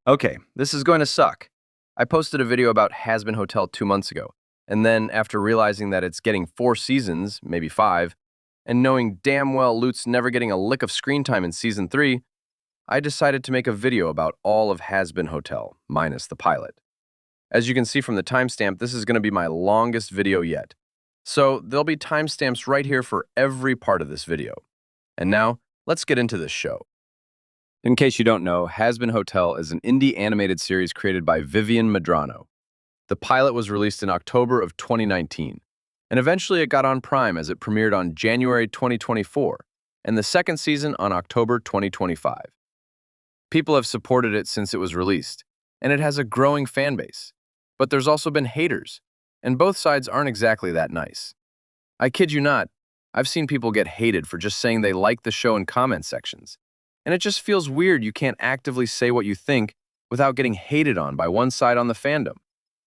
Okay, this is going to suck. I posted a video about Hazbin Hotel 2 months ago, and then after realizing that it's getting 4 seasons, maybe 5, and knowing damn well Lute's never getting a lick of screen time in season 3, I decided to make a video about all of Hazbin Hotel, minus the pilot. As you can see from the timestamp, this is going to be my longest video yet. So there'll be timestamps right here for every part of this video. And now, let's get into this show. In case you don't know, Hazbin Hotel is an indie animated series created by Vivian Medrano. The pilot was released in October of 2019, and eventually it got on Prime as it premiered on January 2024, and the second season on October 2025. People have supported it since it was released, and it has a growing fan base. But there's also been haters, and both sides aren't exactly that nice. I kid you not, I've seen people get hated for just saying they like the show in comment sections. And it just feels weird you can't actively say what you think without getting hated on by one side on the fandom.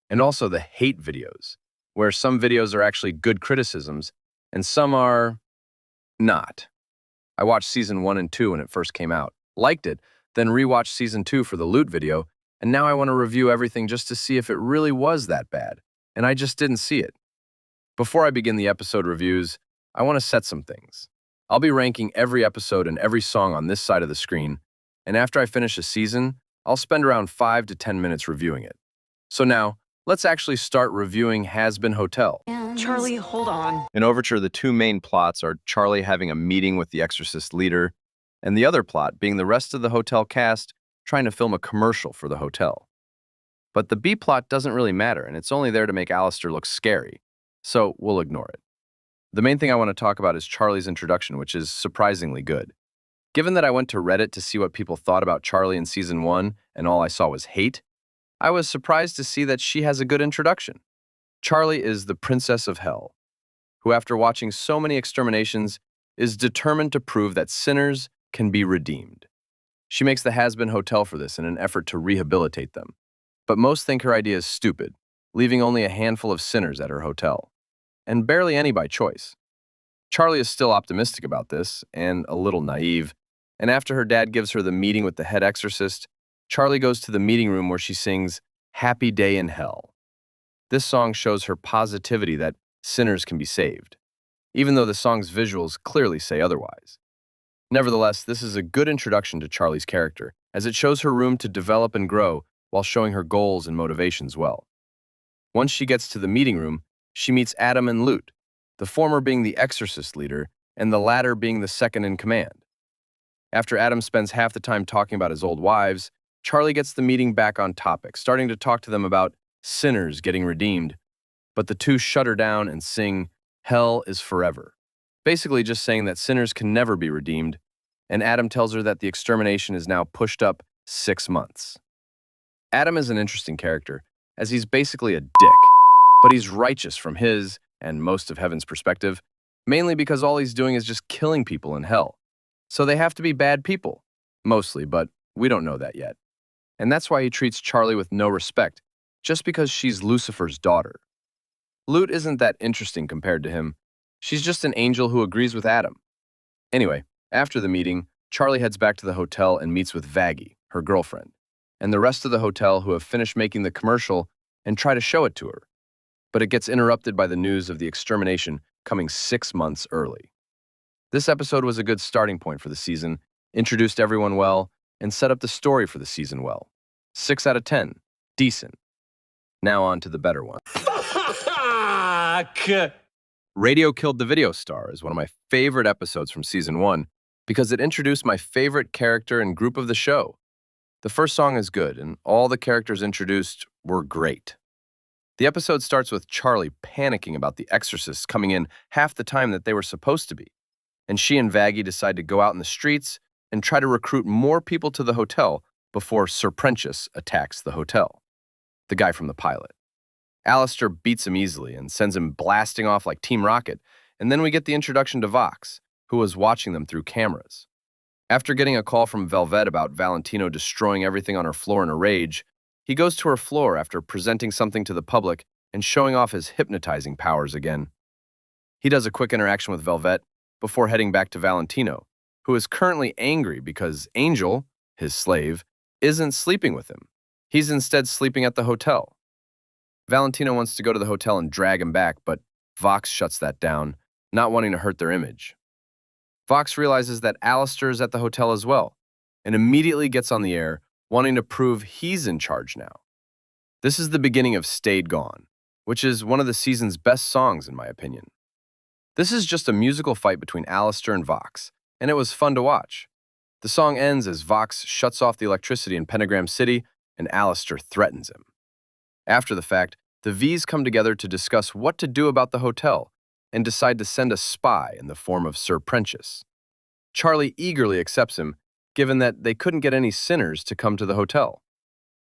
And also the hate videos, where some videos are actually good criticisms and some are not. I watched season 1 and 2 when it first came out, liked it, then rewatched season 2 for the loot video, and now I want to review everything just to see if it really was that bad, and I just didn't see it. Before I begin the episode reviews, I want to set some things. I'll be ranking every episode and every song on this side of the screen, and after I finish a season, I'll spend around 5 to 10 minutes reviewing it. So now, let's actually start reviewing Hazbin Hotel. Charlie, hold on. In Overture, the two main plots are Charlie having a meeting with the Exorcist leader, and the other plot being the rest of the hotel cast trying to film a commercial for the hotel. But the B plot doesn't really matter, and it's only there to make Alistair look scary, so we'll ignore it. The main thing I want to talk about is Charlie's introduction, which is surprisingly good. Given that I went to Reddit to see what people thought about Charlie in season 1, and all I saw was hate, I was surprised to see that she has a good introduction. Charlie is the princess of hell, who after watching so many exterminations, is determined to prove that sinners can be redeemed. She makes the Hazbin Hotel for this in an effort to rehabilitate them. But most think her idea is stupid, leaving only a handful of sinners at her hotel. And barely any by choice. Charlie is still optimistic about this, and a little naive, and after her dad gives her the meeting with the head exorcist, Charlie goes to the meeting room where she sings Happy Day in Hell. This song shows her positivity that sinners can be saved, even though the song's visuals clearly say otherwise. Nevertheless, this is a good introduction to Charlie's character, as it shows her room to develop and grow while showing her goals and motivations well. Once she gets to the meeting room, she meets Adam and Lute, the former being the exorcist leader and the latter being the second in command. After Adam spends half the time talking about his old wives, Charlie gets the meeting back on topic, starting to talk to them about sinners getting redeemed, but the two shut her down and sing Hell is Forever, basically just saying that sinners can never be redeemed, and Adam tells her that the extermination is now pushed up 6 months. Adam is an interesting character, as he's basically a dick, but he's righteous from his, and most of heaven's perspective, mainly because all he's doing is just killing people in hell. So they have to be bad people, mostly, but we don't know that yet. And that's why he treats Charlie with no respect, just because she's Lucifer's daughter. Lute isn't that interesting compared to him. She's just an angel who agrees with Adam. Anyway, after the meeting, Charlie heads back to the hotel and meets with Vaggie, her girlfriend, and the rest of the hotel who have finished making the commercial and try to show it to her. But it gets interrupted by the news of the extermination coming 6 months early. This episode was a good starting point for the season, introduced everyone well, and set up the story for the season well. 6 out of 10. Decent. Now on to the better one. Radio Killed the Video Star is one of my favorite episodes from season 1 because it introduced my favorite character and group of the show. The first song is good, and all the characters introduced were great. The episode starts with Charlie panicking about the exorcists coming in half the time that they were supposed to be, and she and Vaggie decide to go out in the streets and try to recruit more people to the hotel before Sir Prentius attacks the hotel, the guy from the pilot. Alistair beats him easily and sends him blasting off like Team Rocket, and then we get the introduction to Vox, who was watching them through cameras. After getting a call from Velvet about Valentino destroying everything on her floor in a rage, he goes to her floor after presenting something to the public and showing off his hypnotizing powers again. He does a quick interaction with Velvet before heading back to Valentino, who is currently angry because Angel, his slave, isn't sleeping with him He's instead sleeping at the hotel. Valentina wants to go to the hotel and drag him back, but Vox shuts that down, not wanting to hurt their image. Vox realizes that Alistair is at the hotel as well, and immediately gets on the air, wanting to prove he's in charge now. This is the beginning of Stayed Gone, which is one of the season's best songs in my opinion. This is just a musical fight between Alistair and Vox, and it was fun to watch. The song ends as Vox shuts off the electricity in Pentagram City, and Alistair threatens him. After the fact, the V's come together to discuss what to do about the hotel and decide to send a spy in the form of Sir Prentice. Charlie eagerly accepts him, given that they couldn't get any sinners to come to the hotel,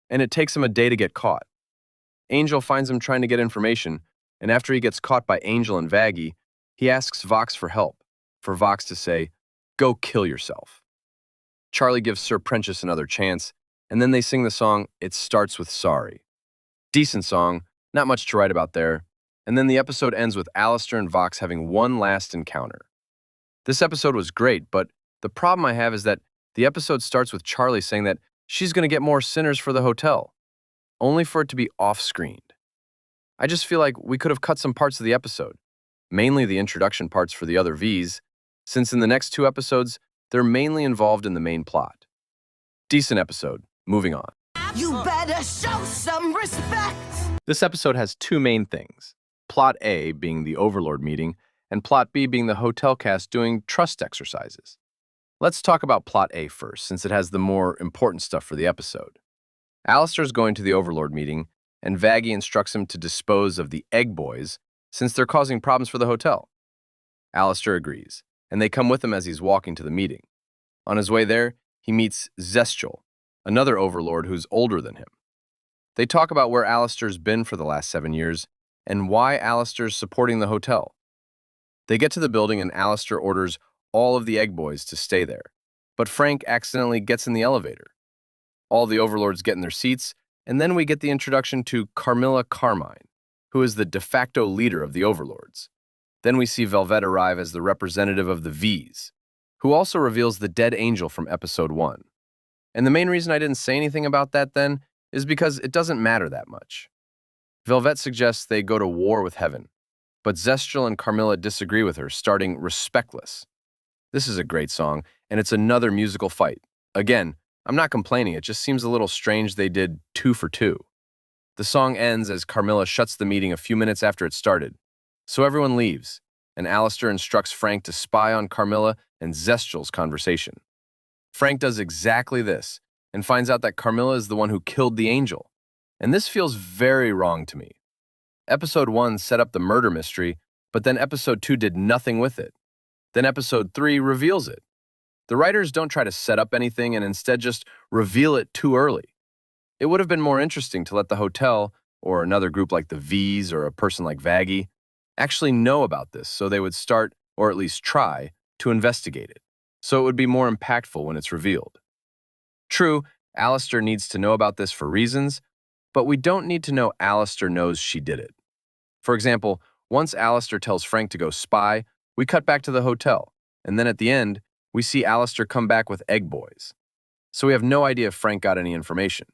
and it takes him a day to get caught. Angel finds him trying to get information, and after he gets caught by Angel and Vaggie, he asks Vox for help, for Vox to say, "Go kill yourself." Charlie gives Sir Prentice another chance, and then they sing the song It Starts With Sorry. Decent song, not much to write about there, and then the episode ends with Alistair and Vox having one last encounter. This episode was great, but the problem I have is that the episode starts with Charlie saying that she's going to get more sinners for the hotel, only for it to be off-screened. I just feel like we could have cut some parts of the episode, mainly the introduction parts for the other Vs, since in the next two episodes, they're mainly involved in the main plot. Decent episode. Moving on. You better show some respect. This episode has two main things. Plot A being the Overlord meeting, and Plot B being the hotel cast doing trust exercises. Let's talk about Plot A first, since it has the more important stuff for the episode. Alistair's going to the Overlord meeting, and Vaggie instructs him to dispose of the Egg Boys, since they're causing problems for the hotel. Alistair agrees, and they come with him as he's walking to the meeting. On his way there, he meets Zestial, another Overlord who's older than him. They talk about where Alistair's been for the last 7 years, and why Alistair's supporting the hotel. They get to the building and Alistair orders all of the Egg Boys to stay there, but Frank accidentally gets in the elevator. All the Overlords get in their seats, and then we get the introduction to Carmilla Carmine, who is the de facto leader of the Overlords. Then we see Velvet arrive as the representative of the V's, who also reveals the dead angel from episode 1. And the main reason I didn't say anything about that then is because it doesn't matter that much. Velvet suggests they go to war with heaven, but Zestial and Carmilla disagree with her, starting Respectless. This is a great song, and it's another musical fight. Again, I'm not complaining, it just seems a little strange they did 2 for 2. The song ends as Carmilla shuts the meeting a few minutes after it started. So everyone leaves, and Alistair instructs Frank to spy on Carmilla and Zestial's conversation. Frank does exactly this, and finds out that Carmilla is the one who killed the angel. And this feels very wrong to me. Episode 1 set up the murder mystery, but then Episode 2 did nothing with it. Then Episode 3 reveals it. The writers don't try to set up anything and instead just reveal it too early. It would have been more interesting to let the hotel, or another group like the V's or a person like Vaggie, actually know about this so they would start, or at least try, to investigate it, so it would be more impactful when it's revealed. True, Alistair needs to know about this for reasons, but we don't need to know Alistair knows she did it. For example, once Alistair tells Frank to go spy, we cut back to the hotel, and then at the end, we see Alistair come back with Egg Boys. So we have no idea if Frank got any information.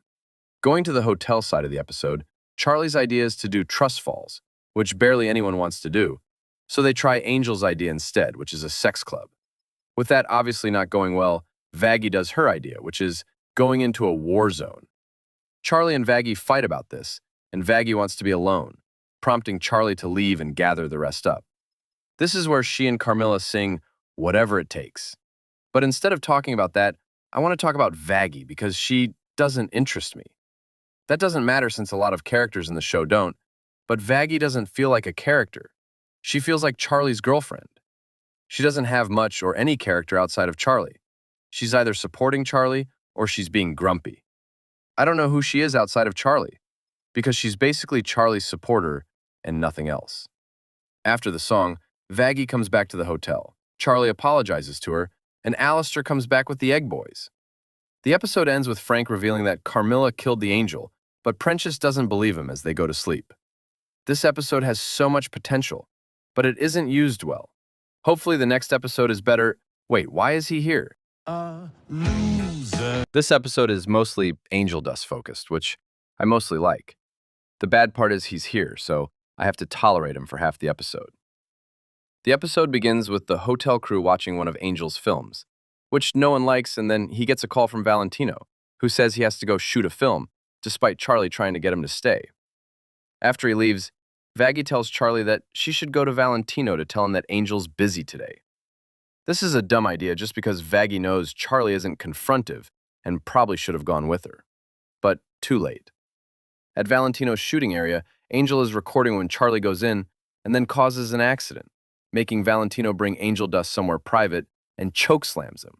Going to the hotel side of the episode, Charlie's idea is to do trust falls, which barely anyone wants to do, so they try Angel's idea instead, which is a sex club. With that obviously not going well, Vaggie does her idea, which is going into a war zone. Charlie and Vaggie fight about this, and Vaggie wants to be alone, prompting Charlie to leave and gather the rest up. This is where she and Carmilla sing Whatever It Takes. But instead of talking about that, I want to talk about Vaggie because she doesn't interest me. That doesn't matter since a lot of characters in the show don't, but Vaggie doesn't feel like a character. She feels like Charlie's girlfriend. She doesn't have much or any character outside of Charlie. She's either supporting Charlie or she's being grumpy. I don't know who she is outside of Charlie, because she's basically Charlie's supporter and nothing else. After the song, Vaggie comes back to the hotel. Charlie apologizes to her, and Alistair comes back with the Egg Boys. The episode ends with Frank revealing that Carmilla killed the angel, but Prentice doesn't believe him as they go to sleep. This episode has so much potential, but it isn't used well. Hopefully the next episode is better. Wait, why is he here? A loser. This episode is mostly angel dust focused, which I mostly like. The bad part is he's here, so I have to tolerate him for half the episode. The episode begins with the hotel crew watching one of Angel's films, which no one likes, and then he gets a call from Valentino, who says he has to go shoot a film, despite Charlie trying to get him to stay. After he leaves, Vaggie tells Charlie that she should go to Valentino to tell him that Angel's busy today. This is a dumb idea just because Vaggie knows Charlie isn't confrontive and probably should have gone with her. But too late. At Valentino's shooting area, Angel is recording when Charlie goes in and then causes an accident, making Valentino bring Angel Dust somewhere private and chokeslams him.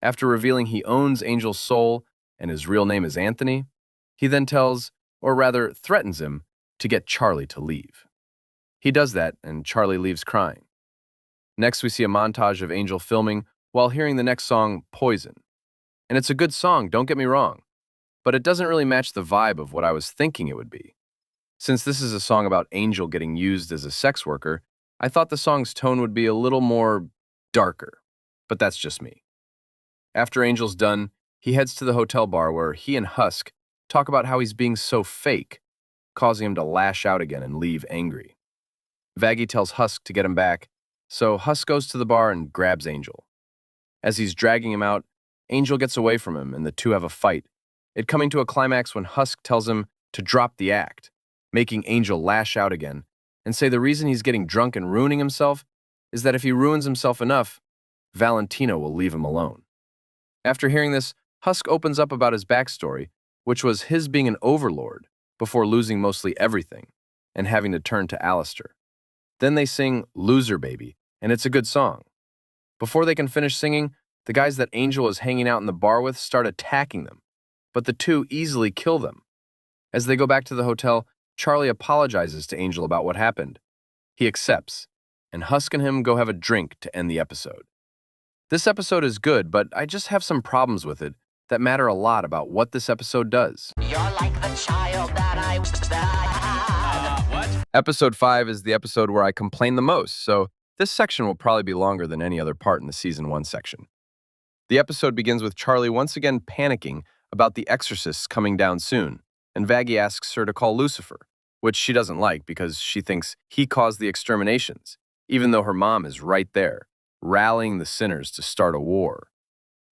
After revealing he owns Angel's soul and his real name is Anthony, he then tells, or rather threatens him, to get Charlie to leave. He does that, and Charlie leaves crying. Next, we see a montage of Angel filming while hearing the next song, Poison. And it's a good song, don't get me wrong, but it doesn't really match the vibe of what I was thinking it would be. Since this is a song about Angel getting used as a sex worker, I thought the song's tone would be a little more darker, but that's just me. After Angel's done, he heads to the hotel bar where he and Husk talk about how he's being so fake, causing him to lash out again and leave angry. Vaggie tells Husk to get him back, so Husk goes to the bar and grabs Angel. As he's dragging him out, Angel gets away from him and the two have a fight, it coming to a climax when Husk tells him to drop the act, making Angel lash out again and say the reason he's getting drunk and ruining himself is that if he ruins himself enough, Valentino will leave him alone. After hearing this, Husk opens up about his backstory, which was his being an overlord before losing mostly everything and having to turn to Alistair. Then they sing Loser Baby, and it's a good song. Before they can finish singing, the guys that Angel is hanging out in the bar with start attacking them, but the two easily kill them. As they go back to the hotel, Charlie apologizes to Angel about what happened. He accepts, and Husk and him go have a drink to end the episode. This episode is good, but I just have some problems with it that matter a lot about what this episode does. You're like the child that I was. What? Episode 5 is the episode where I complain the most, so this section will probably be longer than any other part in the Season 1 section. The episode begins with Charlie once again panicking about the exorcists coming down soon, and Vaggie asks her to call Lucifer, which she doesn't like because she thinks he caused the exterminations, even though her mom is right there, rallying the sinners to start a war.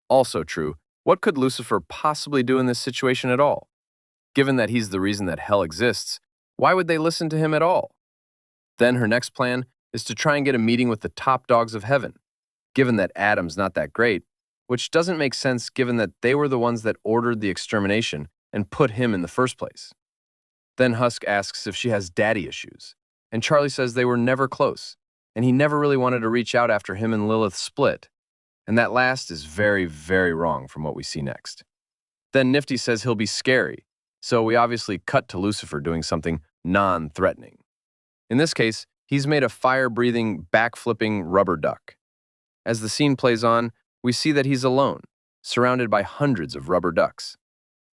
Also true, what could Lucifer possibly do in this situation at all? Given that he's the reason that hell exists, why would they listen to him at all? Then her next plan is to try and get a meeting with the top dogs of heaven, given that Adam's not that great, which doesn't make sense given that they were the ones that ordered the extermination and put him in the first place. Then Husk asks if she has daddy issues, and Charlie says they were never close, and he never really wanted to reach out after him and Lilith split. And that last is very, very wrong from what we see next. Then Nifty says he'll be scary, so we obviously cut to Lucifer doing something non-threatening. In this case, he's made a fire-breathing, back-flipping rubber duck. As the scene plays on, we see that he's alone, surrounded by hundreds of rubber ducks.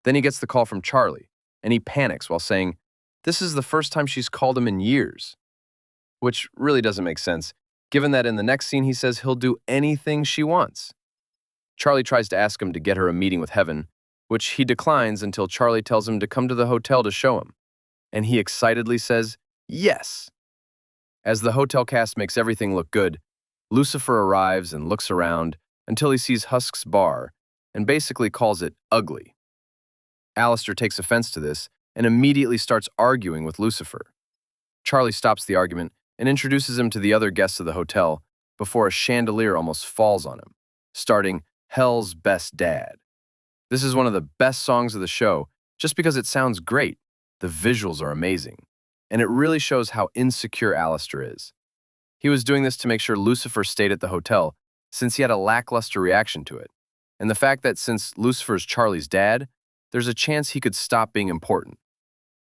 Then he gets the call from Charlie, and he panics while saying, "This is the first time she's called him in years." Which really doesn't make sense, given that in the next scene he says he'll do anything she wants. Charlie tries to ask him to get her a meeting with heaven, which he declines until Charlie tells him to come to the hotel to show him, and he excitedly says, yes. As the hotel cast makes everything look good, Lucifer arrives and looks around until he sees Husk's bar and basically calls it ugly. Alistair takes offense to this and immediately starts arguing with Lucifer. Charlie stops the argument and introduces him to the other guests of the hotel before a chandelier almost falls on him, starting Hell's Best Dad. This is one of the best songs of the show just because it sounds great, the visuals are amazing, and it really shows how insecure Alistair is. He was doing this to make sure Lucifer stayed at the hotel since he had a lackluster reaction to it, and the fact that since Lucifer's Charlie's dad, there's a chance he could stop being important.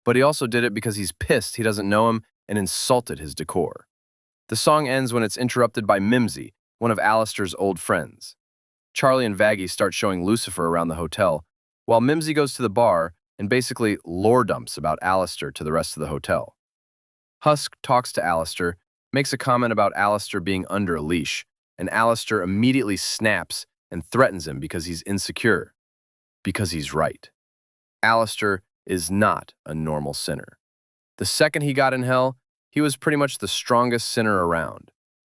But he also did it because he's pissed he doesn't know him and insulted his decor. The song ends when it's interrupted by Mimsy, one of Alistair's old friends. Charlie and Vaggie start showing Lucifer around the hotel, while Mimsy goes to the bar and basically lore dumps about Alistair to the rest of the hotel. Husk talks to Alistair, makes a comment about Alistair being under a leash, and Alistair immediately snaps and threatens him because he's insecure. Because he's right. Alistair, is not a normal sinner. The second he got in hell, he was pretty much the strongest sinner around.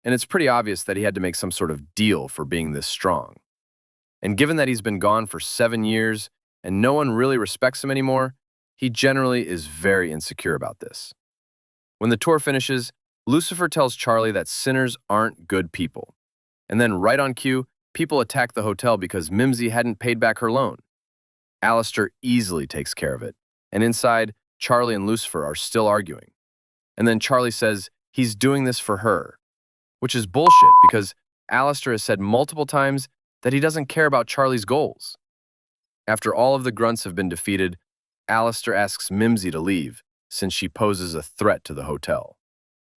And it's pretty obvious that he had to make some sort of deal for being this strong. And given that he's been gone for 7 years and no one really respects him anymore, he generally is very insecure about this. When the tour finishes, Lucifer tells Charlie that sinners aren't good people. And then right on cue, people attack the hotel because Mimsy hadn't paid back her loan. Alistair easily takes care of it, and inside, Charlie and Lucifer are still arguing. And then Charlie says he's doing this for her, which is bullshit because Alistair has said multiple times that he doesn't care about Charlie's goals. After all of the grunts have been defeated, Alistair asks Mimsy to leave since she poses a threat to the hotel.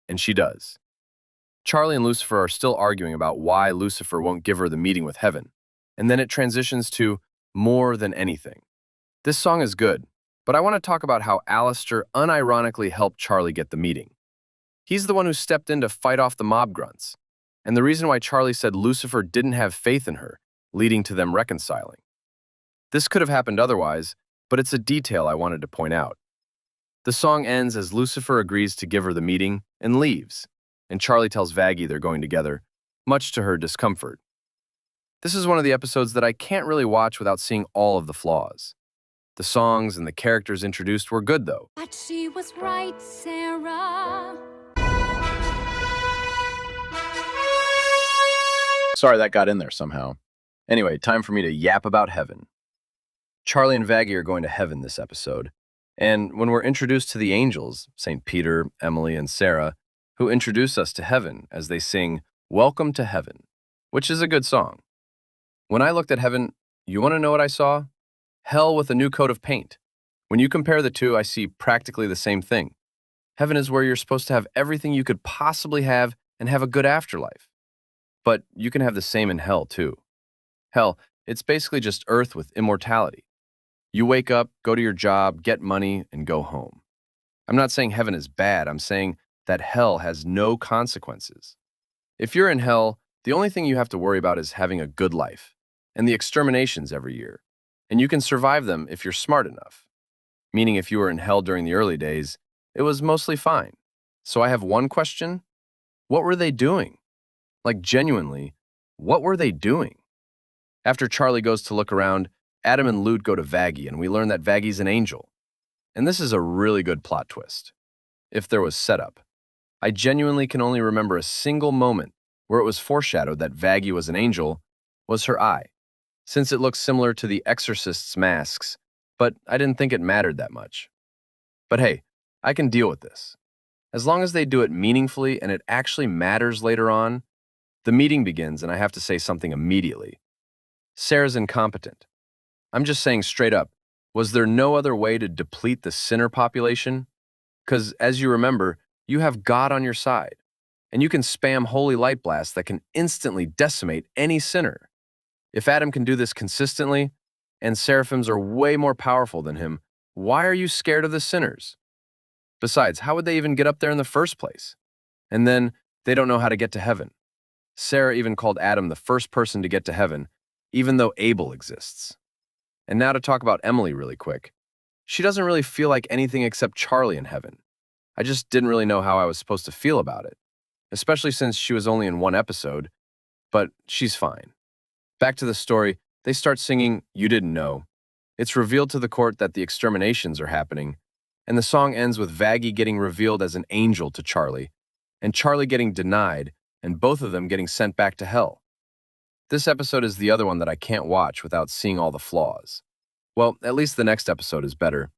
And she does. Charlie and Lucifer are still arguing about why Lucifer won't give her the meeting with heaven, and then it transitions to More Than Anything. This song is good, but I want to talk about how Alistair unironically helped Charlie get the meeting. He's the one who stepped in to fight off the mob grunts, and the reason why Charlie said Lucifer didn't have faith in her, leading to them reconciling. This could have happened otherwise, but it's a detail I wanted to point out. The song ends as Lucifer agrees to give her the meeting and leaves, and Charlie tells Vaggie they're going together, much to her discomfort. This is one of the episodes that I can't really watch without seeing all of the flaws. The songs and the characters introduced were good, though. But she was right, Sarah. Sorry that got in there somehow. Anyway, time for me to yap about heaven. Charlie and Vaggie are going to heaven this episode, and when we're introduced to the angels, St. Peter, Emily, and Sarah, who introduce us to heaven as they sing Welcome to Heaven, which is a good song. When I looked at heaven, you want to know what I saw? Hell with a new coat of paint. When you compare the two, I see practically the same thing. Heaven is where you're supposed to have everything you could possibly have and have a good afterlife. But you can have the same in hell, too. Hell, it's basically just earth with immortality. You wake up, go to your job, get money, and go home. I'm not saying heaven is bad, I'm saying that hell has no consequences. If you're in hell, the only thing you have to worry about is having a good life, and the exterminations every year, and you can survive them if you're smart enough. Meaning if you were in hell during the early days, it was mostly fine. So I have one question. What were they doing? Like genuinely, what were they doing? After Charlie goes to look around, Adam and Lute go to Vaggie, and we learn that Vaggie's an angel. And this is a really good plot twist. If there was setup. I genuinely can only remember a single moment where it was foreshadowed that Vaggie was an angel, was her eye, since it looks similar to the exorcist's masks, but I didn't think it mattered that much. But hey, I can deal with this. As long as they do it meaningfully and it actually matters later on, the meeting begins and I have to say something immediately. Sarah's incompetent. I'm just saying straight up, was there no other way to deplete the sinner population? Because as you remember, you have God on your side, and you can spam holy light blasts that can instantly decimate any sinner. If Adam can do this consistently, and seraphims are way more powerful than him, why are you scared of the sinners? Besides, how would they even get up there in the first place? And then, they don't know how to get to heaven. Sarah even called Adam the first person to get to heaven, even though Abel exists. And now to talk about Emily really quick. She doesn't really feel like anything except Charlie in heaven. I just didn't really know how I was supposed to feel about it, especially since she was only in one episode, but she's fine. Back to the story, they start singing You Didn't Know. It's revealed to the court that the exterminations are happening, and the song ends with Vaggie getting revealed as an angel to Charlie, and Charlie getting denied, and both of them getting sent back to hell. This episode is the other one that I can't watch without seeing all the flaws. Well, at least the next episode is better.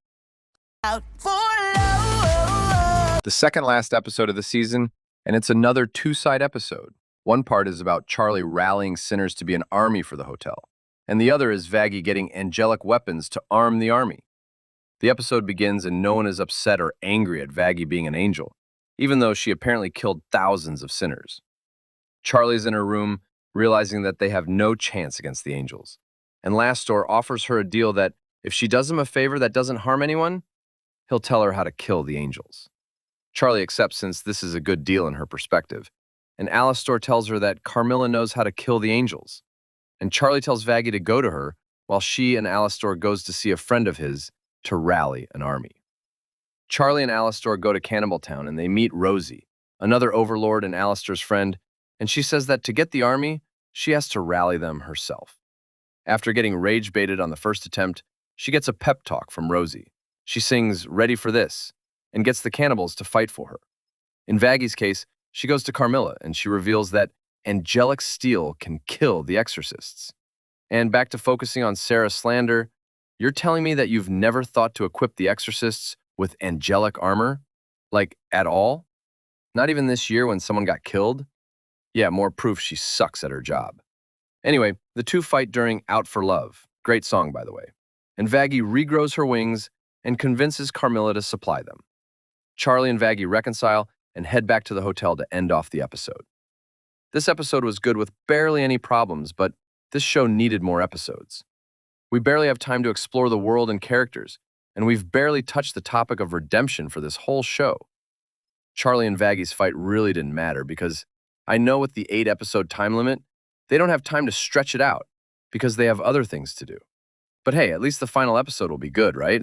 Out for love. The second last episode of the season, and it's another two-side episode. One part is about Charlie rallying sinners to be an army for the hotel, and the other is Vaggie getting angelic weapons to arm the army. The episode begins and no one is upset or angry at Vaggie being an angel, even though she apparently killed thousands of sinners. Charlie's in her room, realizing that they have no chance against the angels, and Lastor offers her a deal that if she does him a favor that doesn't harm anyone, he'll tell her how to kill the angels. Charlie accepts since this is a good deal in her perspective, and Alastor tells her that Carmilla knows how to kill the angels, and Charlie tells Vaggie to go to her while she and Alastor goes to see a friend of his, to rally an army. Charlie and Alistair go to Cannibal Town and they meet Rosie, another overlord and Alistair's friend, and she says that to get the army, she has to rally them herself. After getting rage-baited on the first attempt, she gets a pep talk from Rosie. She sings "Ready for This" and gets the cannibals to fight for her. In Vaggie's case, she goes to Carmilla and she reveals that angelic steel can kill the exorcists. And back to focusing on Sarah's slander, you're telling me that you've never thought to equip the exorcists with angelic armor? Like, at all? Not even this year when someone got killed? Yeah, more proof she sucks at her job. Anyway, the two fight during Out for Love. Great song, by the way. And Vaggie regrows her wings and convinces Carmilla to supply them. Charlie and Vaggie reconcile and head back to the hotel to end off the episode. This episode was good with barely any problems, but this show needed more episodes. We barely have time to explore the world and characters, and we've barely touched the topic of redemption for this whole show. Charlie and Vaggie's fight really didn't matter because I know with the 8-episode time limit, they don't have time to stretch it out because they have other things to do. But hey, at least the final episode will be good, right?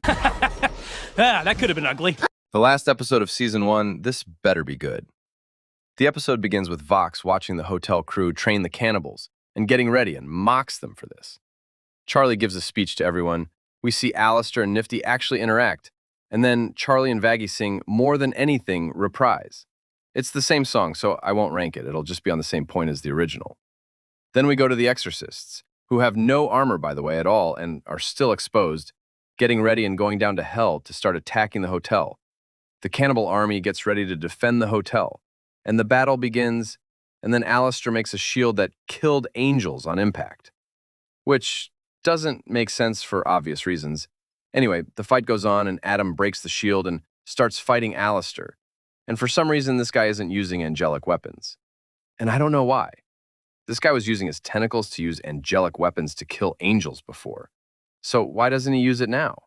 That could have been ugly. The last episode of Season 1, this better be good. The episode begins with Vox watching the hotel crew train the cannibals and getting ready and mocks them for this. Charlie gives a speech to everyone. We see Alistair and Nifty actually interact, and then Charlie and Vaggie sing More Than Anything Reprise. It's the same song, so I won't rank it. It'll just be on the same point as the original. Then we go to the exorcists, who have no armor, by the way, at all, and are still exposed, getting ready and going down to hell to start attacking the hotel. The cannibal army gets ready to defend the hotel, and the battle begins, and then Alistair makes a shield that killed angels on impact. Which doesn't make sense for obvious reasons. Anyway, the fight goes on, and Adam breaks the shield and starts fighting Alistair. And for some reason, this guy isn't using angelic weapons. And I don't know why. This guy was using his tentacles to use angelic weapons to kill angels before. So why doesn't he use it now?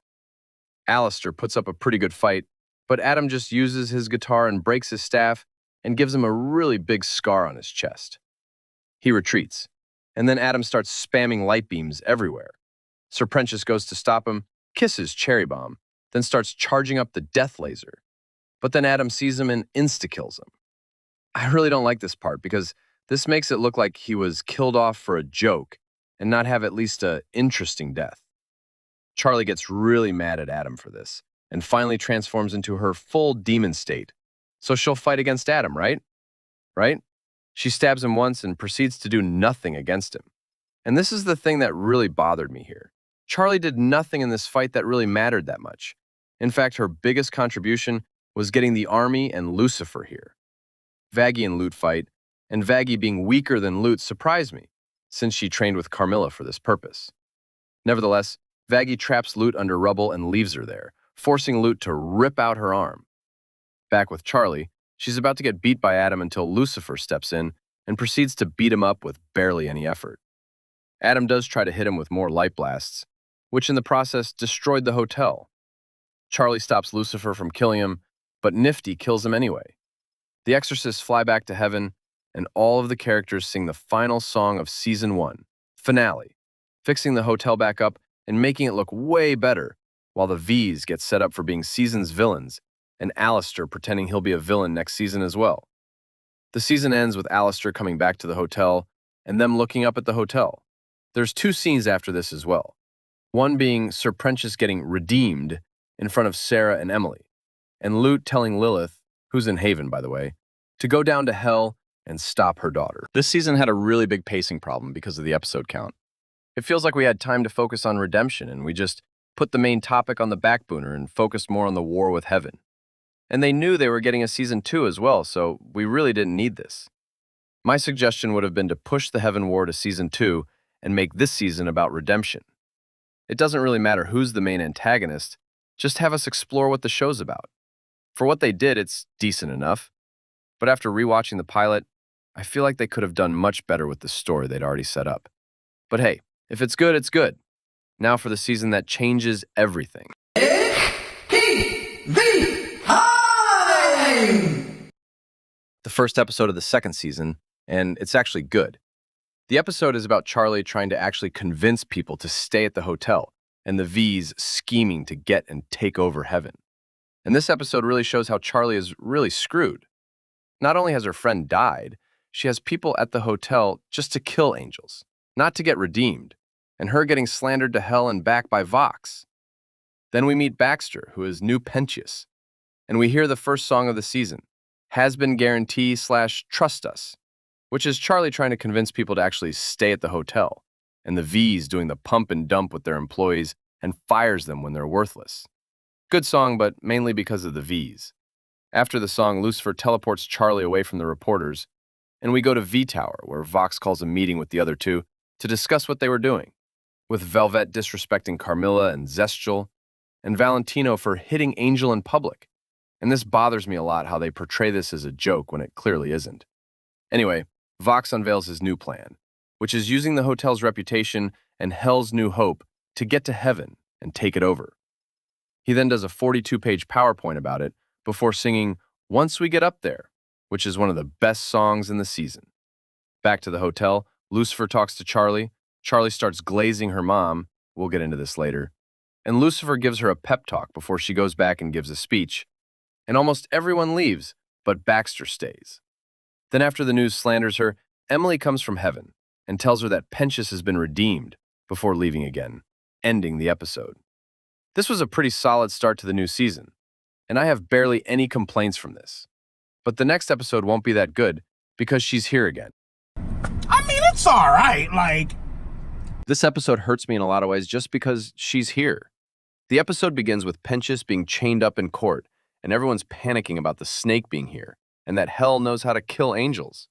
Alistair puts up a pretty good fight, but Adam just uses his guitar and breaks his staff and gives him a really big scar on his chest. He retreats, and then Adam starts spamming light beams everywhere. Sir Prentius goes to stop him, kisses Cherry Bomb, then starts charging up the death laser. But then Adam sees him and insta-kills him. I really don't like this part because this makes it look like he was killed off for a joke and not have at least an interesting death. Charlie gets really mad at Adam for this and finally transforms into her full demon state. So she'll fight against Adam, right? Right? She stabs him once and proceeds to do nothing against him. And this is the thing that really bothered me here. Charlie did nothing in this fight that really mattered that much. In fact, her biggest contribution was getting the army and Lucifer here. Vaggie and Lute fight, and Vaggie being weaker than Lute surprised me, since she trained with Carmilla for this purpose. Nevertheless, Vaggie traps Lute under rubble and leaves her there, forcing Lute to rip out her arm. Back with Charlie, she's about to get beat by Adam until Lucifer steps in and proceeds to beat him up with barely any effort. Adam does try to hit him with more light blasts, which in the process destroyed the hotel. Charlie stops Lucifer from killing him, but Nifty kills him anyway. The exorcists fly back to heaven, and all of the characters sing the final song of Season 1, Finale, fixing the hotel back up and making it look way better, while the V's get set up for being season's villains, and Alistair pretending he'll be a villain next season as well. The season ends with Alistair coming back to the hotel, and them looking up at the hotel. There's 2 scenes after this as well. One being Sir Prentius getting redeemed in front of Sarah and Emily, and Lute telling Lilith, who's in Haven by the way, to go down to hell and stop her daughter. This season had a really big pacing problem because of the episode count. It feels like we had time to focus on redemption and we just put the main topic on the back burner and focused more on the war with heaven. And they knew they were getting a season 2 as well, so we really didn't need this. My suggestion would have been to push the heaven war to season 2 and make this season about redemption. It doesn't really matter who's the main antagonist, just have us explore what the show's about. For what they did, it's decent enough. But after rewatching the pilot, I feel like they could have done much better with the story they'd already set up. But hey, if it's good, it's good. Now for the season that changes everything. The first episode of the second season, and it's actually good. The episode is about Charlie trying to actually convince people to stay at the hotel and the V's scheming to get and take over heaven. And this episode really shows how Charlie is really screwed. Not only has her friend died, she has people at the hotel just to kill angels, not to get redeemed, and her getting slandered to hell and back by Vox. Then we meet Baxter, who is new Pentious, and we hear the first song of the season, Hazbin Guarantee/Trust Us, which is Charlie trying to convince people to actually stay at the hotel, and the V's doing the pump and dump with their employees and fires them when they're worthless. Good song, but mainly because of the V's. After the song, Lucifer teleports Charlie away from the reporters, and we go to V Tower, where Vox calls a meeting with the other two to discuss what they were doing, with Velvet disrespecting Carmilla and Zestial, and Valentino for hitting Angel in public. And this bothers me a lot how they portray this as a joke when it clearly isn't. Anyway, Vox unveils his new plan, which is using the hotel's reputation and Hell's New Hope to get to heaven and take it over. He then does a 42-page PowerPoint about it before singing Once We Get Up There, which is one of the best songs in the season. Back to the hotel, Lucifer talks to Charlie. Charlie starts glazing her mom. We'll get into this later. And Lucifer gives her a pep talk before she goes back and gives a speech. And almost everyone leaves, but Baxter stays. Then after the news slanders her, Emily comes from heaven and tells her that Pentious has been redeemed before leaving again, ending the episode. This was a pretty solid start to the new season, and I have barely any complaints from this. But the next episode won't be that good because she's here again. I mean, it's all right, This episode hurts me in a lot of ways just because she's here. The episode begins with Pentious being chained up in court, and everyone's panicking about the snake being here, and that Hell knows how to kill angels.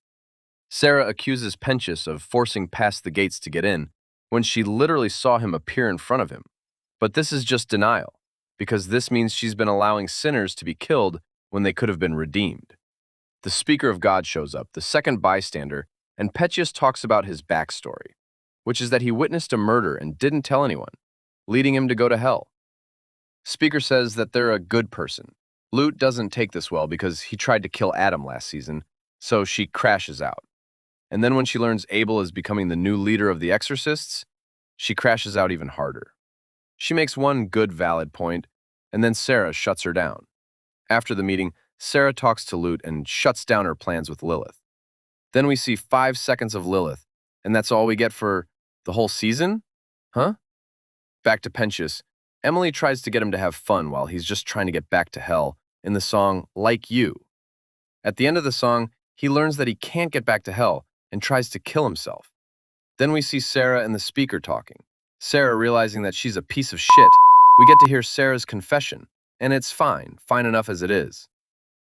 Sarah accuses Pentious of forcing past the gates to get in, when she literally saw him appear in front of him. But this is just denial, because this means she's been allowing sinners to be killed when they could have been redeemed. The Speaker of God shows up, the second bystander, and Pentious talks about his backstory, which is that he witnessed a murder and didn't tell anyone, leading him to go to hell. Speaker says that they're a good person. Lute doesn't take this well because he tried to kill Adam last season, so she crashes out. And then when she learns Abel is becoming the new leader of the exorcists, she crashes out even harder. She makes one good valid point, and then Sarah shuts her down. After the meeting, Sarah talks to Lute and shuts down her plans with Lilith. Then we see 5 seconds of Lilith, and that's all we get for the whole season? Huh? Back to Pentious. Emily tries to get him to have fun while he's just trying to get back to hell in the song Like You. At the end of the song, he learns that he can't get back to hell and tries to kill himself. Then we see Sarah and the Speaker talking. Sarah realizing that she's a piece of shit. We get to hear Sarah's confession, and it's fine enough as it is.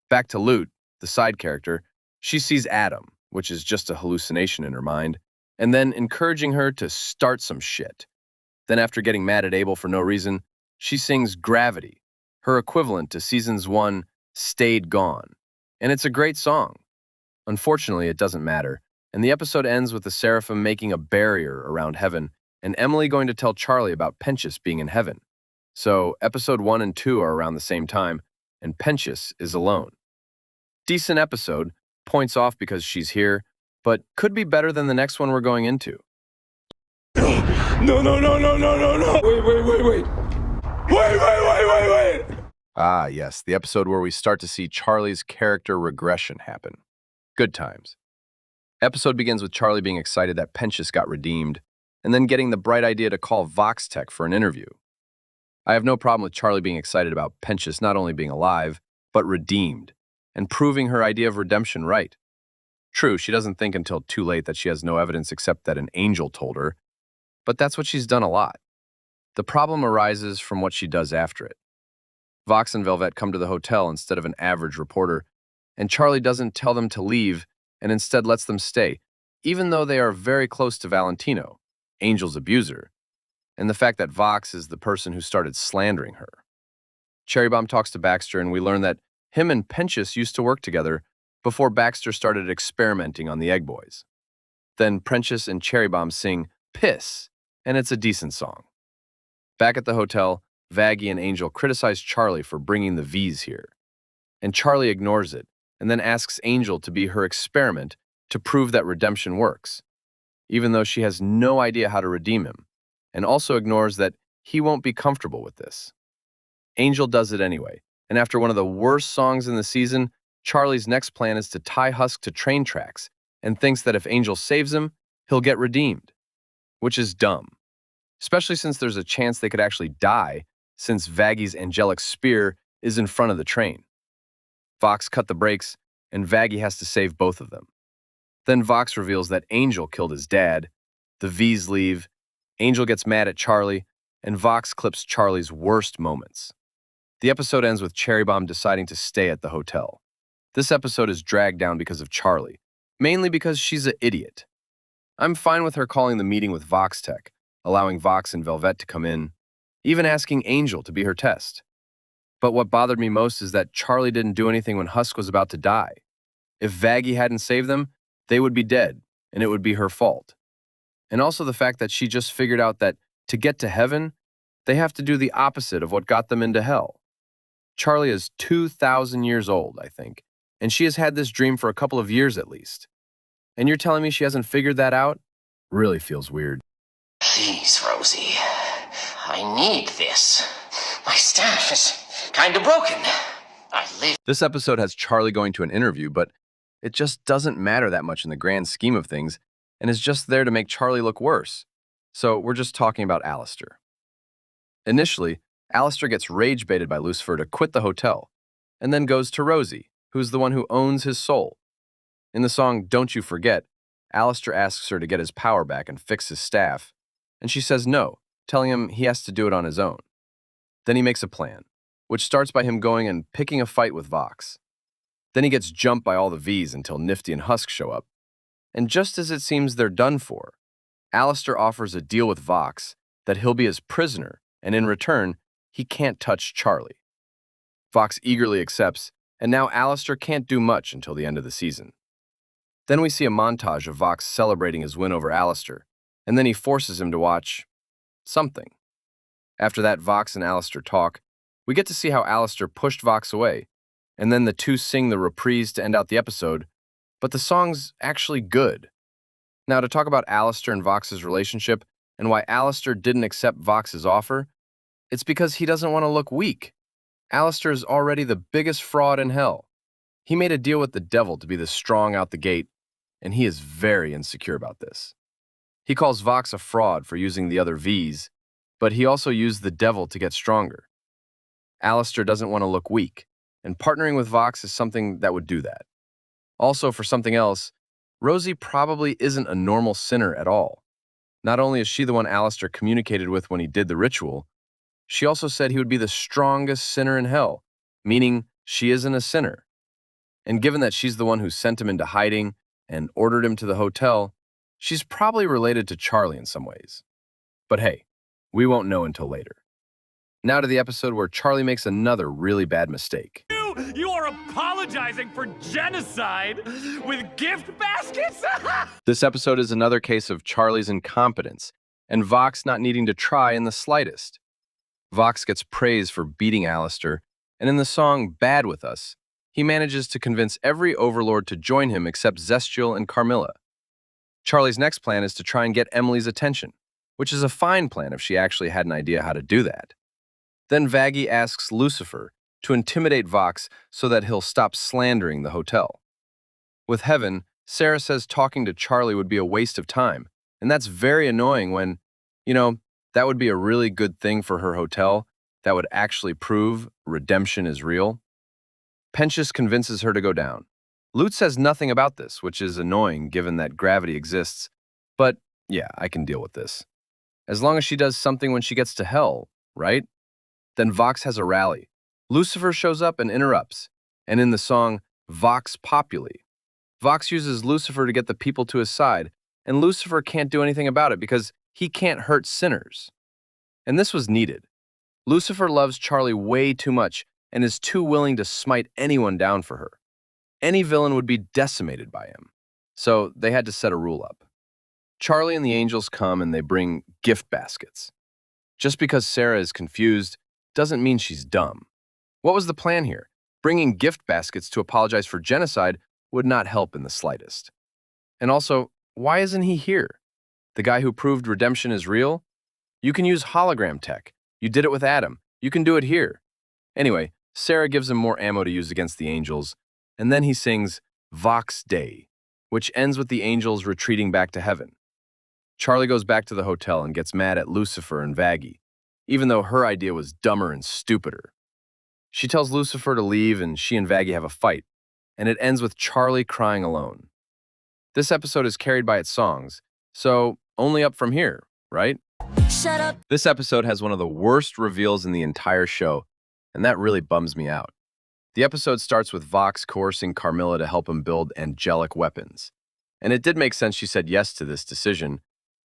Back to Lute, the side character. She sees Adam, which is just a hallucination in her mind, and then encouraging her to start some shit. Then after getting mad at Abel for no reason, she sings Gravity, her equivalent to Season's 1, Stayed Gone. And it's a great song. Unfortunately, it doesn't matter, and the episode ends with the Seraphim making a barrier around heaven and Emily going to tell Charlie about Pentious being in heaven. So episode 1 and 2 are around the same time, and Pentious is alone. Decent episode, points off because she's here, but could be better than the next one we're going into. No. Wait. Ah, yes, the episode where we start to see Charlie's character regression happen. Good times. Episode begins with Charlie being excited that Pentious got redeemed, and then getting the bright idea to call Vox Tech for an interview. I have no problem with Charlie being excited about Pentious not only being alive, but redeemed, and proving her idea of redemption right. True, she doesn't think until too late that she has no evidence except that an angel told her, but that's what she's done a lot. The problem arises from what she does after it. Vox and Velvet come to the hotel instead of an average reporter, and Charlie doesn't tell them to leave and instead lets them stay, even though they are very close to Valentino, Angel's abuser, and the fact that Vox is the person who started slandering her. Cherry Bomb talks to Baxter, and we learn that him and Pentious used to work together before Baxter started experimenting on the Egg Boys. Then Pentious and Cherry Bomb sing Piss, and it's a decent song. Back at the hotel, Vaggie and Angel criticize Charlie for bringing the V's here, and Charlie ignores it and then asks Angel to be her experiment to prove that redemption works, even though she has no idea how to redeem him, and also ignores that he won't be comfortable with this. Angel does it anyway, and after one of the worst songs in the season, Charlie's next plan is to tie Husk to train tracks and thinks that if Angel saves him, he'll get redeemed, which is dumb, especially since there's a chance they could actually die since Vaggy's angelic spear is in front of the train. Vox cut the brakes, and Vaggy has to save both of them. Then Vox reveals that Angel killed his dad, the V's leave, Angel gets mad at Charlie, and Vox clips Charlie's worst moments. The episode ends with Cherry Bomb deciding to stay at the hotel. This episode is dragged down because of Charlie, mainly because she's an idiot. I'm fine with her calling the meeting with Vox Tech, allowing Vox and Velvet to come in, even asking Angel to be her test. But what bothered me most is that Charlie didn't do anything when Husk was about to die. If Vaggy hadn't saved them, they would be dead, and it would be her fault. And also the fact that she just figured out that to get to heaven, they have to do the opposite of what got them into hell. Charlie is 2,000 years old, I think, and she has had this dream for a couple of years at least. And you're telling me she hasn't figured that out? Really feels weird. Please, Rosie. I need this. My staff is kind of broken. I live. This episode has Charlie going to an interview, but it just doesn't matter that much in the grand scheme of things, and is just there to make Charlie look worse. So we're just talking about Alistair. Initially, Alistair gets rage-baited by Lucifer to quit the hotel, and then goes to Rosie, who's the one who owns his soul. In the song Don't You Forget, Alistair asks her to get his power back and fix his staff, and she says no, telling him he has to do it on his own. Then he makes a plan, which starts by him going and picking a fight with Vox. Then he gets jumped by all the V's until Nifty and Husk show up. And just as it seems they're done for, Alistair offers a deal with Vox that he'll be his prisoner, and in return, he can't touch Charlie. Vox eagerly accepts, and now Alistair can't do much until the end of the season. Then we see a montage of Vox celebrating his win over Alistair, and then he forces him to watch something. After that, Vox and Alistair talk. We get to see how Alistair pushed Vox away, and then the two sing the reprise to end out the episode, but the song's actually good. Now, to talk about Alistair and Vox's relationship and why Alistair didn't accept Vox's offer, it's because he doesn't want to look weak. Alistair is already the biggest fraud in hell. He made a deal with the devil to be the strong out the gate, and he is very insecure about this. He calls Vox a fraud for using the other V's, but he also used the devil to get stronger. Alistair doesn't want to look weak, and partnering with Vox is something that would do that. Also, for something else, Rosie probably isn't a normal sinner at all. Not only is she the one Alistair communicated with when he did the ritual, she also said he would be the strongest sinner in hell, meaning she isn't a sinner. And given that she's the one who sent him into hiding and ordered him to the hotel, she's probably related to Charlie in some ways. But hey, we won't know until later. Now to the episode where Charlie makes another really bad mistake. You are apologizing for genocide with gift baskets? This episode is another case of Charlie's incompetence and Vox not needing to try in the slightest. Vox gets praise for beating Alistair, and in the song Bad With Us, he manages to convince every overlord to join him except Zestial and Carmilla. Charlie's next plan is to try and get Emily's attention, which is a fine plan if she actually had an idea how to do that. Then Vaggy asks Lucifer to intimidate Vox so that he'll stop slandering the hotel. With Heaven, Sarah says talking to Charlie would be a waste of time, and that's very annoying when, that would be a really good thing for her hotel that would actually prove redemption is real. Pensius convinces her to go down. Lute says nothing about this, which is annoying given that gravity exists, but yeah, I can deal with this. As long as she does something when she gets to hell, right? Then Vox has a rally. Lucifer shows up and interrupts, and in the song Vox Populi, Vox uses Lucifer to get the people to his side, and Lucifer can't do anything about it because he can't hurt sinners. And this was needed. Lucifer loves Charlie way too much and is too willing to smite anyone down for her. Any villain would be decimated by him, so they had to set a rule up. Charlie and the angels come and they bring gift baskets. Just because Sarah is confused doesn't mean she's dumb. What was the plan here? Bringing gift baskets to apologize for genocide would not help in the slightest. And also, why isn't he here? The guy who proved redemption is real? You can use hologram tech, You did it with Adam. You can do it here. Anyway, Sarah gives him more ammo to use against the angels, and then he sings Vox Dei, which ends with the angels retreating back to heaven. Charlie goes back to the hotel and gets mad at Lucifer and Vaggie, even though her idea was dumber and stupider. She tells Lucifer to leave and she and Vaggie have a fight, and it ends with Charlie crying alone. This episode is carried by its songs, so only up from here, right? Shut up. This episode has one of the worst reveals in the entire show, and that really bums me out. The episode starts with Vox coercing Carmilla to help him build angelic weapons. And it did make sense she said yes to this decision,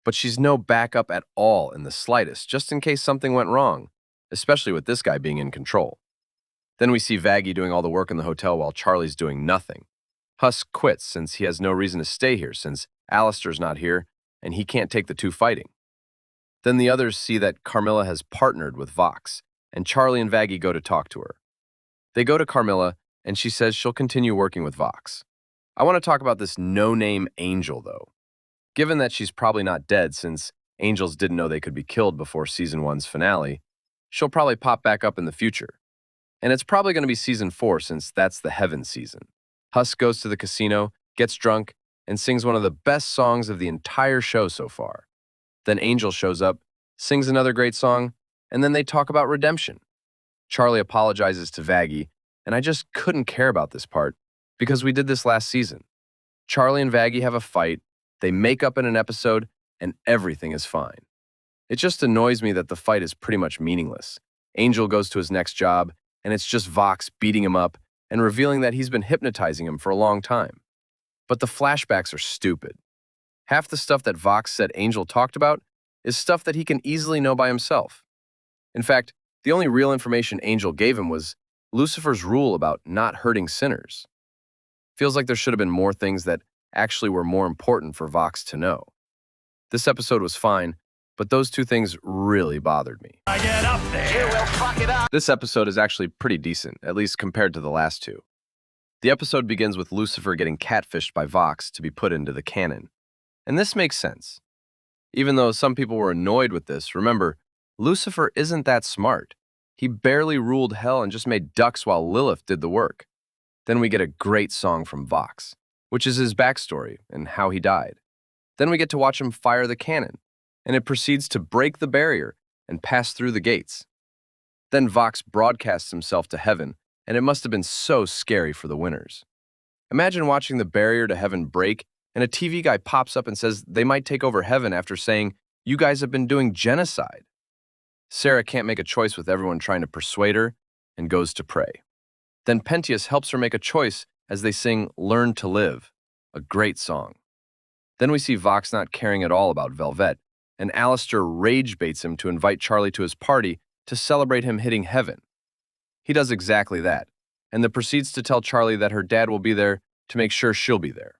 but she's no backup at all in the slightest, just in case something went wrong, especially with this guy being in control. Then we see Vaggie doing all the work in the hotel while Charlie's doing nothing. Husk quits since he has no reason to stay here since Alistair's not here and he can't take the two fighting. Then the others see that Carmilla has partnered with Vox, and Charlie and Vaggie go to talk to her. They go to Carmilla, and she says she'll continue working with Vox. I want to talk about this no-name angel, though. Given that she's probably not dead since angels didn't know they could be killed before Season 1's finale, she'll probably pop back up in the future. And it's probably going to be Season 4 since that's the heaven season. Husk goes to the casino, gets drunk, and sings one of the best songs of the entire show so far. Then Angel shows up, sings another great song, and then they talk about redemption. Charlie apologizes to Vaggie, and I just couldn't care about this part because we did this last season. Charlie and Vaggie have a fight, they make up in an episode, and everything is fine. It just annoys me that the fight is pretty much meaningless. Angel goes to his next job, and it's just Vox beating him up and revealing that he's been hypnotizing him for a long time. But the flashbacks are stupid. Half the stuff that Vox said Angel talked about is stuff that he can easily know by himself. In fact, the only real information Angel gave him was Lucifer's rule about not hurting sinners. Feels like there should have been more things that actually were more important for Vox to know. This episode was fine, but those two things really bothered me. I get up there. You will fuck it up. This episode is actually pretty decent, at least compared to the last two. The episode begins with Lucifer getting catfished by Vox to be put into the canon. And this makes sense. Even though some people were annoyed with this, remember, Lucifer isn't that smart. He barely ruled hell and just made ducks while Lilith did the work. Then we get a great song from Vox, which is his backstory and how he died. Then we get to watch him fire the cannon, and it proceeds to break the barrier and pass through the gates. Then Vox broadcasts himself to heaven, and it must have been so scary for the winners. Imagine watching the barrier to heaven break, and a TV guy pops up and says they might take over heaven after saying, "You guys have been doing genocide." Sarah can't make a choice with everyone trying to persuade her and goes to pray. Then Penteus helps her make a choice as they sing Learn to Live, a great song. Then we see Vox not caring at all about Velvet, and Alistair rage baits him to invite Charlie to his party to celebrate him hitting heaven. He does exactly that, and then proceeds to tell Charlie that her dad will be there to make sure she'll be there.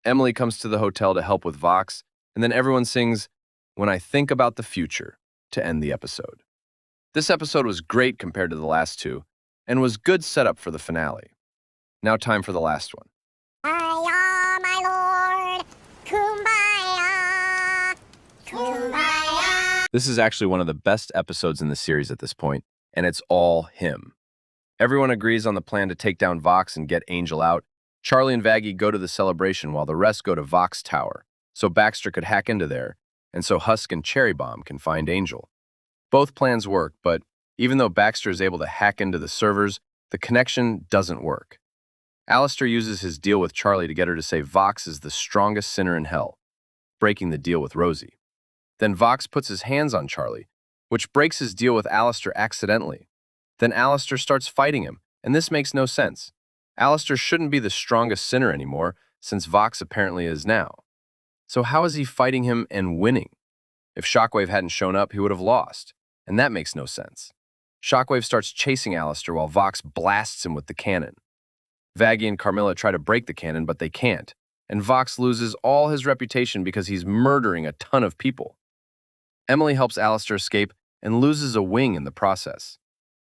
Emily comes to the hotel to help with Vox, and then everyone sings When I Think About the Future to end the episode. This episode was great compared to the last two, and was good setup for the finale. Now time for the last one. Kumbaya, my lord. Kumbaya. Kumbaya. This is actually one of the best episodes in the series at this point, and it's all him. Everyone agrees on the plan to take down Vox and get Angel out. Charlie and Vaggie go to the celebration while the rest go to Vox Tower, so Baxter could hack into there, and so Husk and Cherry Bomb can find Angel. Both plans work, but even though Baxter is able to hack into the servers, the connection doesn't work. Alistair uses his deal with Charlie to get her to say Vox is the strongest sinner in hell, breaking the deal with Rosie. Then Vox puts his hands on Charlie, which breaks his deal with Alistair accidentally. Then Alistair starts fighting him, and this makes no sense. Alistair shouldn't be the strongest sinner anymore, since Vox apparently is now. So how is he fighting him and winning? If Shockwave hadn't shown up, he would have lost, and that makes no sense. Shockwave starts chasing Alistair while Vox blasts him with the cannon. Vaggie and Carmilla try to break the cannon, but they can't, and Vox loses all his reputation because he's murdering a ton of people. Emily helps Alistair escape and loses a wing in the process.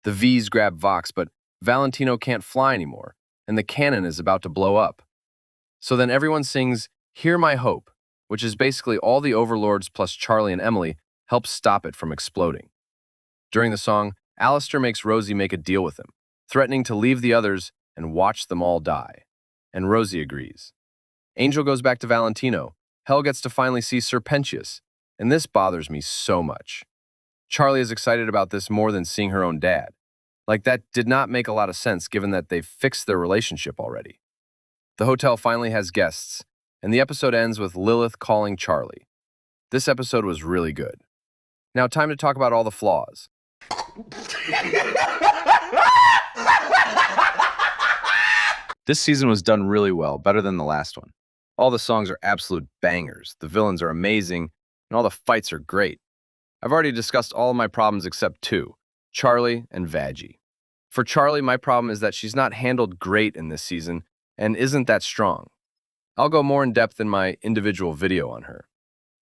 The V's grab Vox, but Valentino can't fly anymore, and the cannon is about to blow up. So then everyone sings Hear My Hope, which is basically all the overlords plus Charlie and Emily help stop it from exploding. During the song, Alistair makes Rosie make a deal with him, threatening to leave the others and watch them all die. And Rosie agrees. Angel goes back to Valentino. Hel gets to finally see Serpentius, and this bothers me so much. Charlie is excited about this more than seeing her own dad. Like, that did not make a lot of sense given that they've fixed their relationship already. The hotel finally has guests, and the episode ends with Lilith calling Charlie. This episode was really good. Now, time to talk about all the flaws. This season was done really well, better than the last one. All the songs are absolute bangers, the villains are amazing, and all the fights are great. I've already discussed all of my problems except two, Charlie and Vaggie. For Charlie, my problem is that she's not handled great in this season and isn't that strong. I'll go more in depth in my individual video on her.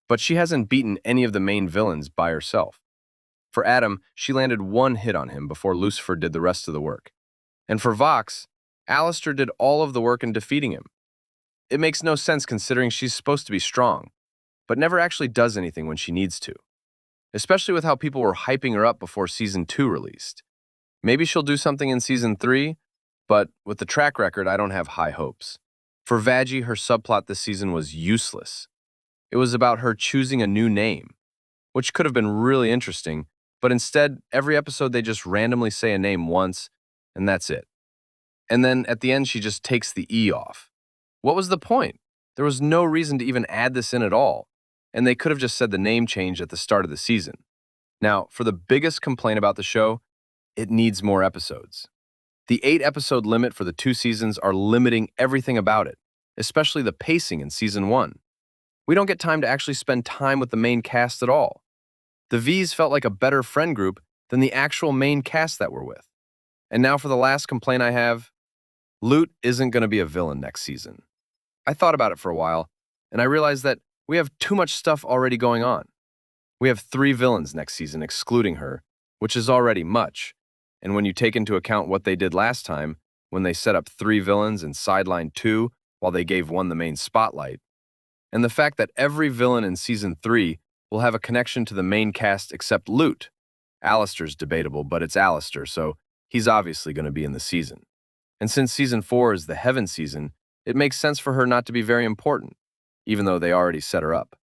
But she hasn't beaten any of the main villains by herself. For Adam, she landed one hit on him before Lucifer did the rest of the work. And for Vox, Alistair did all of the work in defeating him. It makes no sense considering she's supposed to be strong, but never actually does anything when she needs to. Especially with how people were hyping her up before Season 2 released. Maybe she'll do something in Season 3, but with the track record, I don't have high hopes. For Vaggie, her subplot this season was useless. It was about her choosing a new name, which could have been really interesting, but instead, every episode they just randomly say a name once, and that's it. And then at the end, she just takes the E off. What was the point? There was no reason to even add this in at all, and they could have just said the name change at the start of the season. Now, for the biggest complaint about the show, it needs more episodes. The 8-episode limit for the 2 seasons are limiting everything about it, especially the pacing in Season 1. We don't get time to actually spend time with the main cast at all. The V's felt like a better friend group than the actual main cast that we're with. And now for the last complaint I have, Loot isn't going to be a villain next season. I thought about it for a while, and I realized that we have too much stuff already going on. We have 3 villains next season, excluding her, which is already much. And when you take into account what they did last time, when they set up 3 villains and sidelined 2 while they gave one the main spotlight, and the fact that every villain in Season 3 will have a connection to the main cast except Loot. Alistair's debatable, but it's Alistair, so he's obviously going to be in the season. And since Season 4 is the Heaven season, it makes sense for her not to be very important, even though they already set her up.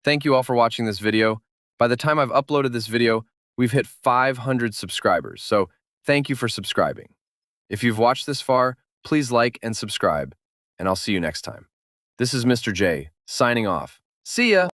Thank you all for watching this video. By the time I've uploaded this video, we've hit 500 subscribers, so thank you for subscribing. If you've watched this far, please like and subscribe, and I'll see you next time. This is Mr. J, signing off. See ya!